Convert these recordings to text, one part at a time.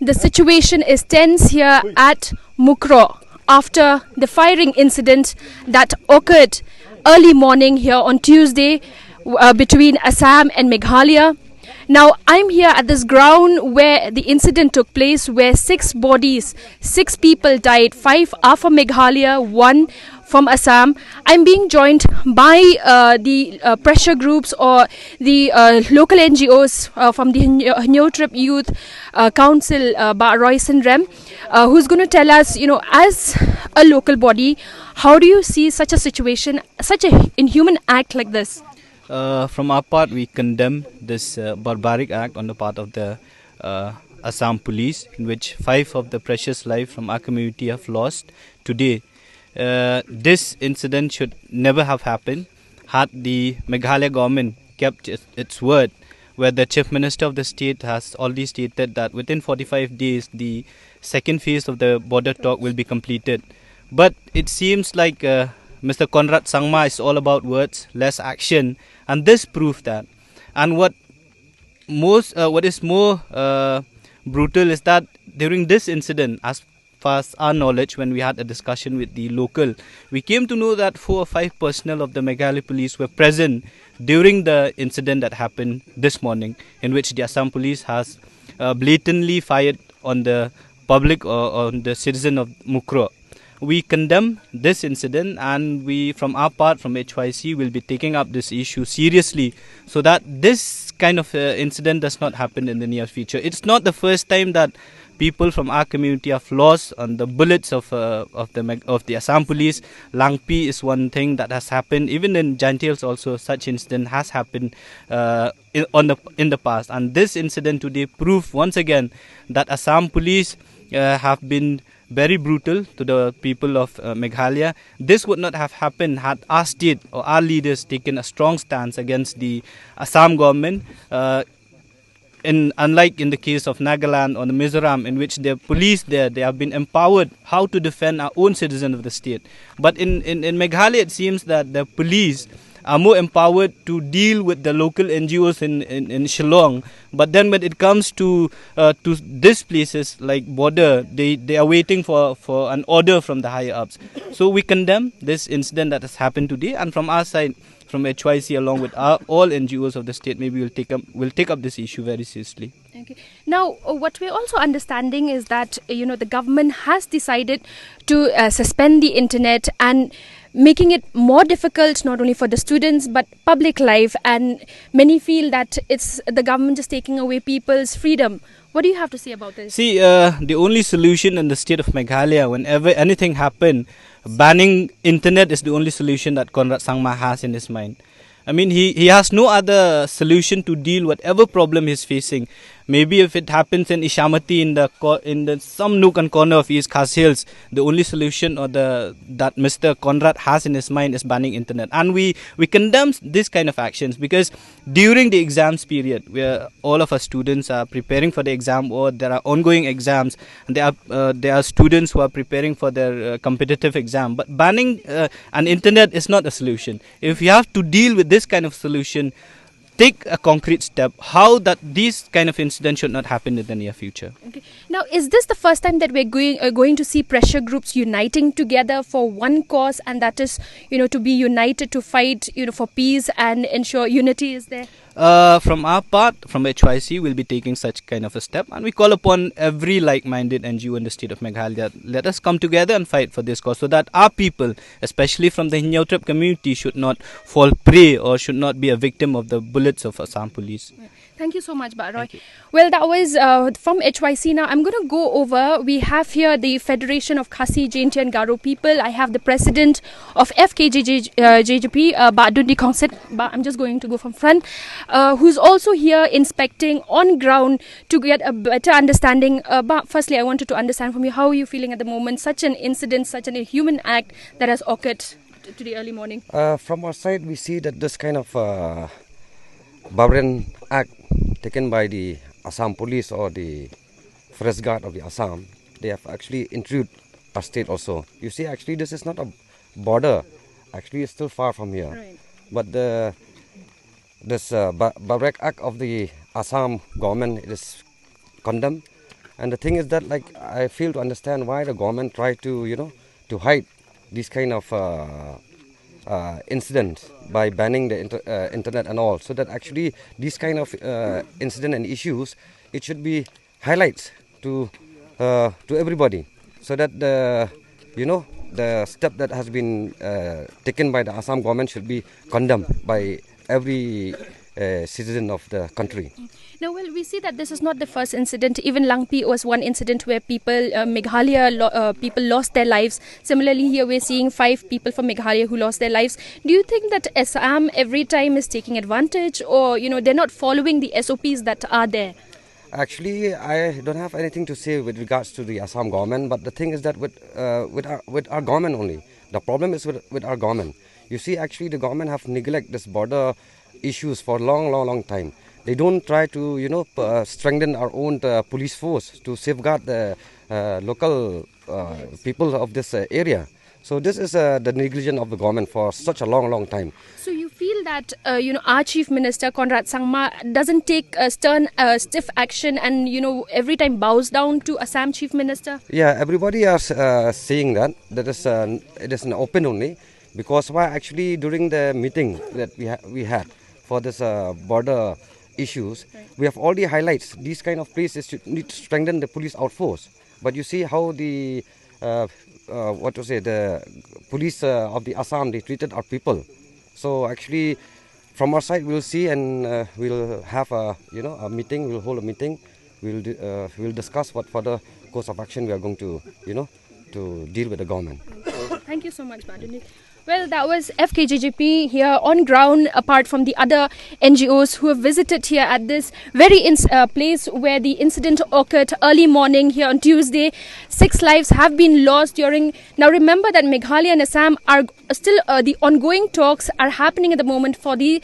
The situation is tense here at Mukroh after the firing incident that occurred early morning here on Tuesday between Assam and Meghalaya. Now, I'm here at this ground where the incident took place, where 6 people died. 5 are from Meghalaya, 1 from Assam. I'm being joined by the pressure groups or the local NGOs from the Hynñiewtrep Youth Council, Roy Synrem, who's going to tell us, as a local body, how do you see such a situation, such an inhuman act like this? From our part, we condemn this barbaric act on the part of the Assam police, in which 5 of the precious lives from our community have lost today. This incident should never have happened had the Meghalaya government kept its word, where the Chief Minister of the state has already stated that within 45 days the second phase of the border talk will be completed. But it seems like Mr. Conrad Sangma is all about words, less action, and this proved that. And what is more brutal is that during this incident, as far as our knowledge, when we had a discussion with the local, we came to know that 4 or 5 personnel of the Meghalaya police were present during the incident that happened this morning, in which the Assam police has blatantly fired on the public or on the citizen of Mukroh. We condemn this incident, and we, from our part, from HYC, will be taking up this issue seriously so that this kind of incident does not happen in the near future. It's not the first time that people from our community have lost on the bullets of the Assam police. Langpi is one thing that has happened. Even in Jaintia Hills also, such incident has happened in the past. And this incident today proved once again that Assam police have been very brutal to the people of Meghalaya. This would not have happened had our state or our leaders taken a strong stance against the Assam government. Unlike in the case of Nagaland or the Mizoram, in which the police there, they have been empowered how to defend our own citizens of the state. But in Meghalaya, it seems that the police are more empowered to deal with the local NGOs in Shillong. But then when it comes to these places like border, they are waiting for an order from the higher ups. So we condemn this incident that has happened today, and from our side, from HYC, along with all NGOs of the state, maybe we'll take up this issue very seriously. Okay. Now, what we're also understanding is that the government has decided to suspend the internet and making it more difficult not only for the students but public life, and many feel that it's the government just taking away people's freedom. What do you have to say about this? See, the only solution in the state of Meghalaya, whenever anything happens, banning internet is the only solution that Conrad Sangma has in his mind. I mean, he has no other solution to deal whatever problem he's facing. Maybe if it happens in Ishamati, in the some nook and corner of East Khas Hills, the only solution that Mr. Conrad has in his mind is banning internet. And we condemn this kind of actions, because during the exams period, where all of our students are preparing for the exam, or there are ongoing exams, and there are students who are preparing for their competitive exam. But banning an internet is not a solution. If you have to deal with this kind of solution, take a concrete step how that these kind of incidents should not happen in the near future. Okay. Now, is this the first time that we're going to see pressure groups uniting together for one cause, and that is, to be united to fight, for peace and ensure unity is there? From our part, from HYC, we'll be taking such kind of a step, and we call upon every like-minded NGO in the state of Meghalaya, let us come together and fight for this cause, so that our people, especially from the Hynñiewtrep community, should not fall prey or should not be a victim of the bullets of Assam police. Thank you so much, Roy. Well, that was from HYC. Now, I'm going to go over. We have here the Federation of Khasi, Jaintia and Garo people. I have the president of FKJJP, Dundi Kongset. I'm just going to go from front, who's also here inspecting on ground to get a better understanding. But firstly, I wanted to understand from you, how are you feeling at the moment? Such an incident, such an inhuman act that has occurred today early morning. From our side, we see that this kind of barbarian act taken by the Assam police or the forest guard of the Assam, they have actually intruded our state also. You see, actually this is not a border, actually it's still far from here. Right. But this barbaric act of the Assam government is condemned, And the thing is that, like, I fail to understand why the government try to, to hide these kind of incidents by banning the internet and all, so that actually these kind of incident and issues, it should be highlights to everybody, so that the step that has been taken by the Assam government should be condemned by every citizen of the country. Now, well, we see that this is not the first incident. Even Langpi was one incident where Meghalaya people lost their lives. Similarly, here we're seeing 5 people from Meghalaya who lost their lives. Do you think that Assam every time is taking advantage, or they're not following the SOPs that are there? Actually, I don't have anything to say with regards to the Assam government, but the thing is that with our government only. The problem is with our government. You see, actually, the government have neglected this border issues for a long time. They don't try to, strengthen our own police force to safeguard the local people of this area. So this is the negligence of the government for such a long time. So you feel that our Chief Minister Conrad Sangma doesn't take stern, stiff action, and every time bows down to Assam Chief Minister? Yeah, everybody is saying that it is an open only, because why actually during the meeting that we had for this border issues, we have already highlights these kind of places need to strengthen the police outforce. But you see how the the police of the Assam, they treated our people. So actually, from our side, we'll see, and we'll have a meeting. We'll hold a meeting. We'll discuss what further course of action we are going to to deal with the government. Thank you so much, Baduni. Well, that was FKJJP here on ground, apart from the other NGOs who have visited here at this very place where the incident occurred early morning here on Tuesday. 6 lives have been lost during... Now remember that Meghalaya and Assam are still... the ongoing talks are happening at the moment for the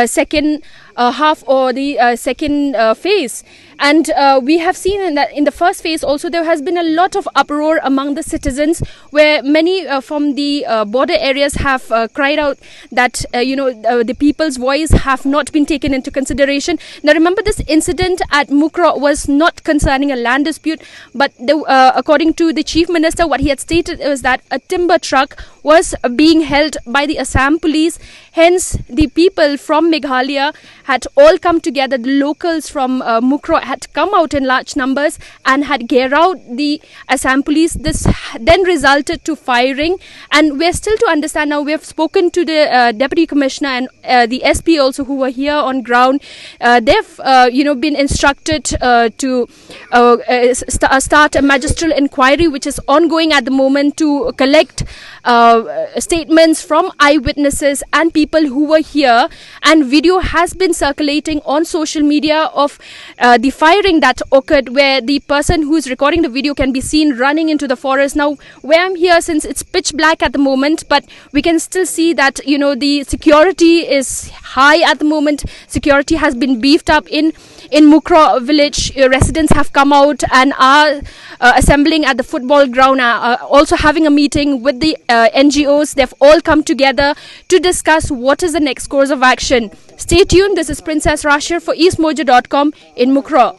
second half, or the second phase. And we have seen in the first phase also there has been a lot of uproar among the citizens, where many from the border areas have cried out that the people's voice have not been taken into consideration. Now remember, this incident at Mukroh was not concerning a land dispute, but according to the Chief Minister, what he had stated was that a timber truck was being held by the Assam police. Hence, the people from Meghalaya had all come together. The locals from Mukroh had come out in large numbers and had geared out the Assam police. This then resulted to firing, and we're still to understand. Now, we have spoken to the Deputy Commissioner and the SP also, who were here on ground. They've been instructed to start a magistral inquiry, which is ongoing at the moment, to collect statements from eyewitnesses and people who were here. And video has been circulating on social media of the firing that occurred, where the person who's recording the video can be seen running into the forest. Now, where I'm here, since it's pitch black at the moment, but we can still see that the security is high at the moment. Security has been beefed up in Mukroh village. Residents have come out and are assembling at the football ground, also having a meeting with the NGOs. They've all come together to discuss what is the next course of action. Stay tuned. This is Princess Rashir for EastMojo.com in Mukroh.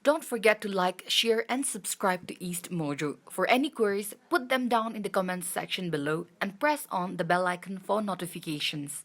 Don't forget to like, share, and subscribe to East Mojo. For any queries, put them down in the comments section below and press on the bell icon for notifications.